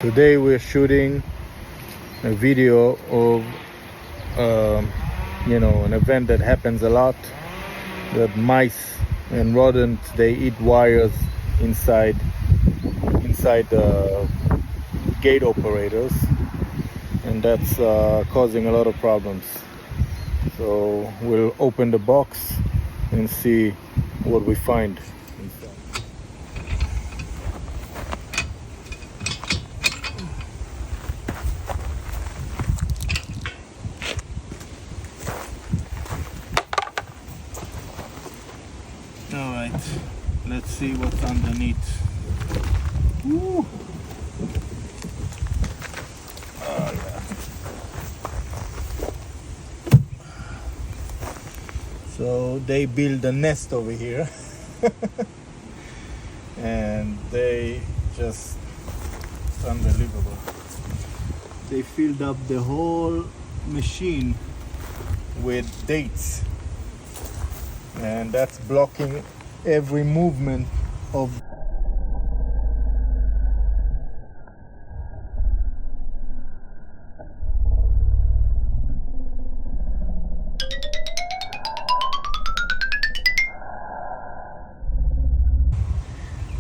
Today we're shooting a video of an event that happens a lot, that mice and rodents, they eat wires inside the gate operators, and that's causing a lot of problems. So we'll open the box and see what we find inside. All right, let's see what's underneath. Woo. Oh, yeah. So they build a nest over here and they just, it's unbelievable. They filled up the whole machine with dates, and that's blocking every movement of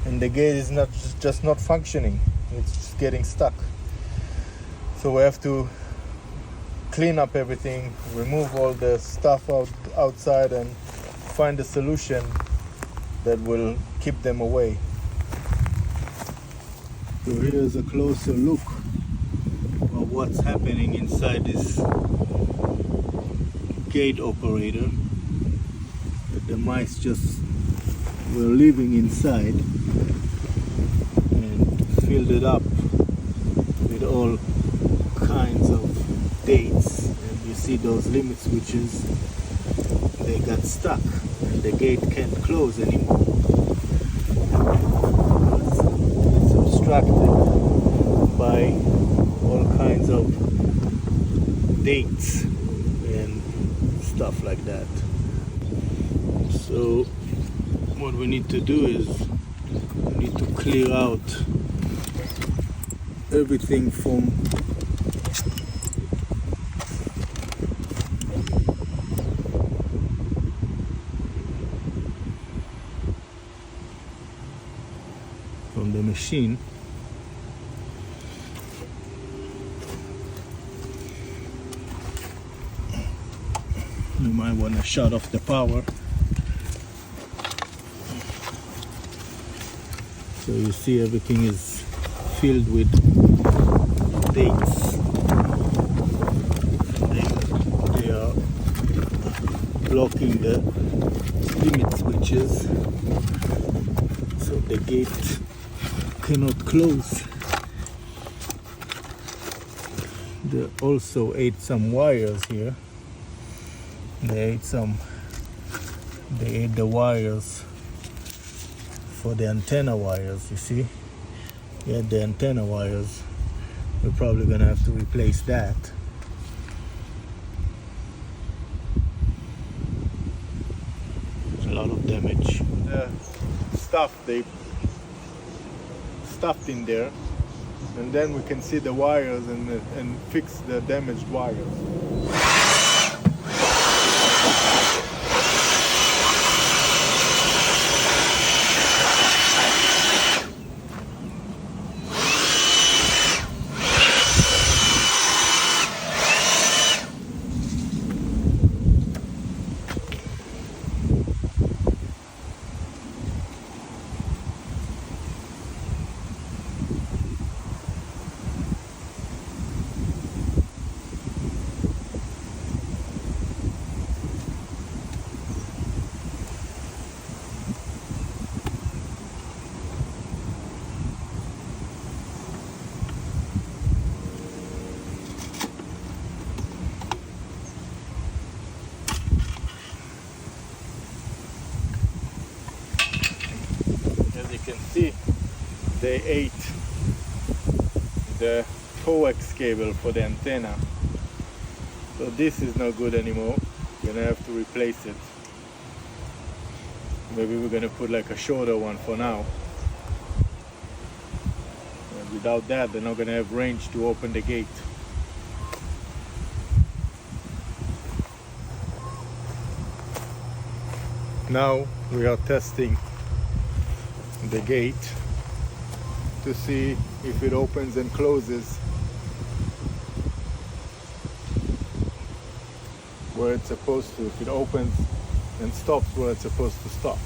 and the gate is just not functioning. It's just getting stuck. So we have to clean up everything, remove all the stuff outside, and find a solution that will keep them away. So here's a closer look of what's happening inside this gate operator. The mice just were living inside and filled it up with all kinds of dates. And you see those limit switches, they got stuck and the gate can't close anymore. It's obstructed by all kinds of dates and stuff like that. So what we need to do is we need to clear out everything from the machine. You might want to shut off the power. So you see everything is filled with dates. They are blocking the limit switches, so the gate cannot close. They also ate some wires here. They ate the wires for the antenna wires, you see. We had the antenna wires. We're probably gonna have to replace that. A lot of damage. The stuff they stuffed in there, and then we can see the wires and fix the damaged wires. Can see they ate the coax cable for the antenna, so this is not good anymore. We're gonna have to replace it. Maybe we're gonna put like a shorter one for now, and Without that, they're not going to have range to open the gate. Now we are testing the gate to see if it opens and closes where it's supposed to, if it opens and stops where it's supposed to stop.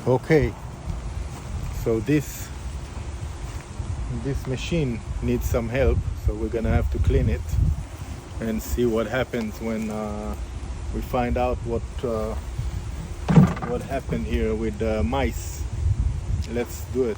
Okay, so this machine needs some help, so we're gonna have to clean it and see what happens when we find out what happened here with the mice. Let's do it.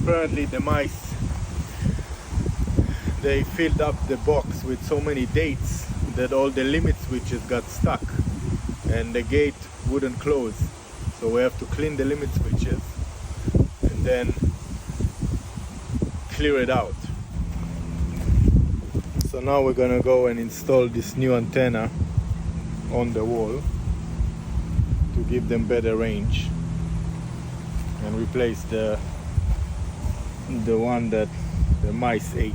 Apparently the mice, they filled up the box with so many dates that all the limit switches got stuck and the gate wouldn't close. So we have to clean the limit switches and then clear it out. So now we're gonna go and install this new antenna on the wall to give them better range and replace the one that the mice ate.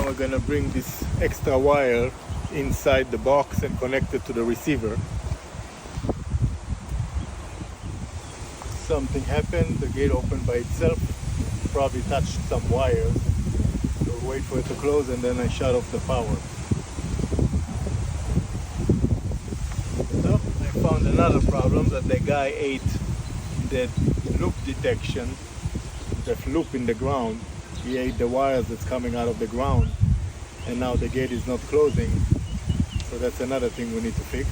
Now we're gonna bring this extra wire inside the box and connect it to the receiver. Something happened, the gate opened by itself, probably touched some wires. So we'll wait for it to close and then I shut off the power. So I found another problem, that the guy ate the loop detection, the loop in the ground. He ate the wires that's coming out of the ground, and now the gate is not closing. So that's another thing we need to fix.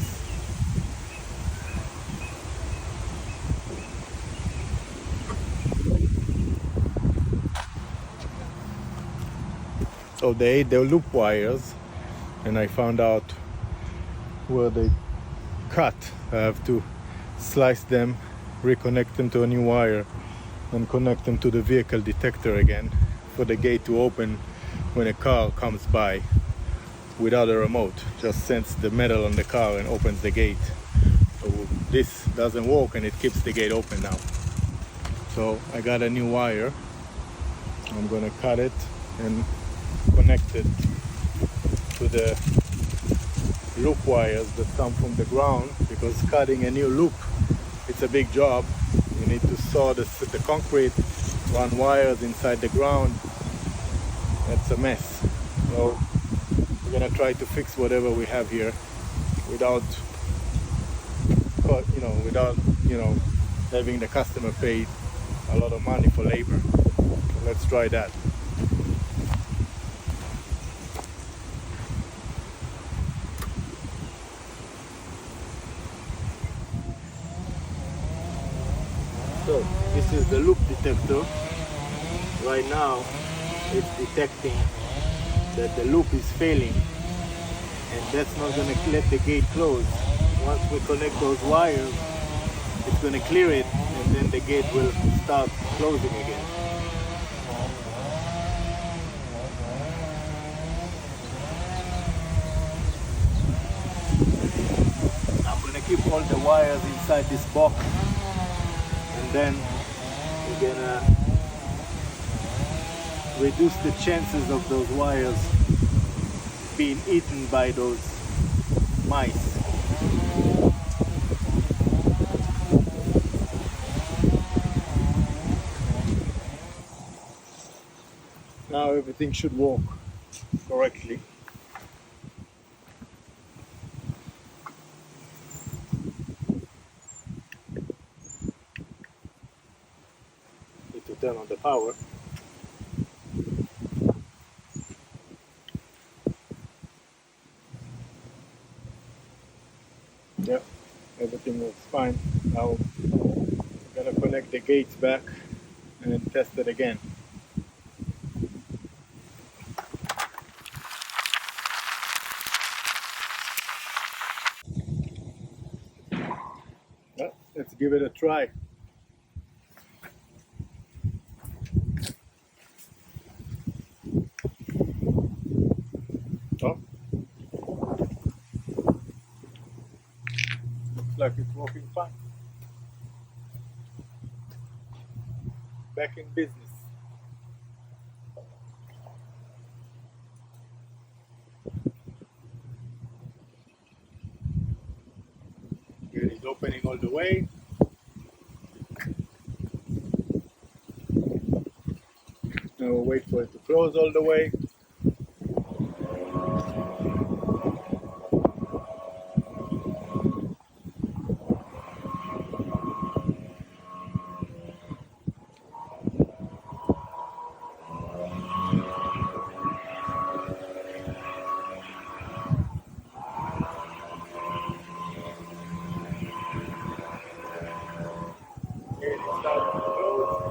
So they ate the loop wires, and I found out where they cut. I have to slice them, reconnect them to a new wire, and connect them to the vehicle detector again for the gate to open when a car comes by without a remote. Just sends the metal on the car and opens the gate. So this doesn't work and it keeps the gate open now. So I got a new wire. I'm gonna cut it and connect it to the loop wires that come from the ground, because cutting a new loop, it's a big job. You need to saw the concrete, run wires inside the ground. That's a mess. So we're gonna try to fix whatever we have here without having the customer pay a lot of money for labor. So let's try that. So this is the loop detector. Right now it's detecting that the loop is failing, and that's not going to let the gate close. Once we connect those wires, it's going to clear it, and then the gate will start closing again. I'm going to keep all the wires inside this box, and then we're gonna reduce the chances of those wires being eaten by those mice. Now everything should work correctly. Need to turn on the power. Yeah, everything works fine. Now I'm gonna connect the gates back and then test it again. Yeah, let's give it a try. Oh, looks like it's working fine. Back in business. Gate is opening all the way. Now we'll wait for it to close all the way. Gate is starting to close.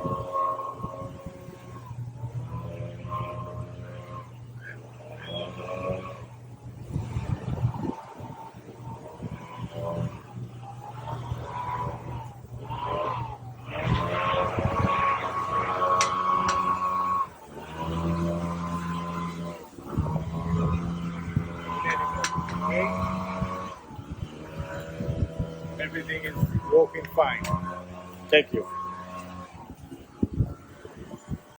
Everything is working fine. Thank you.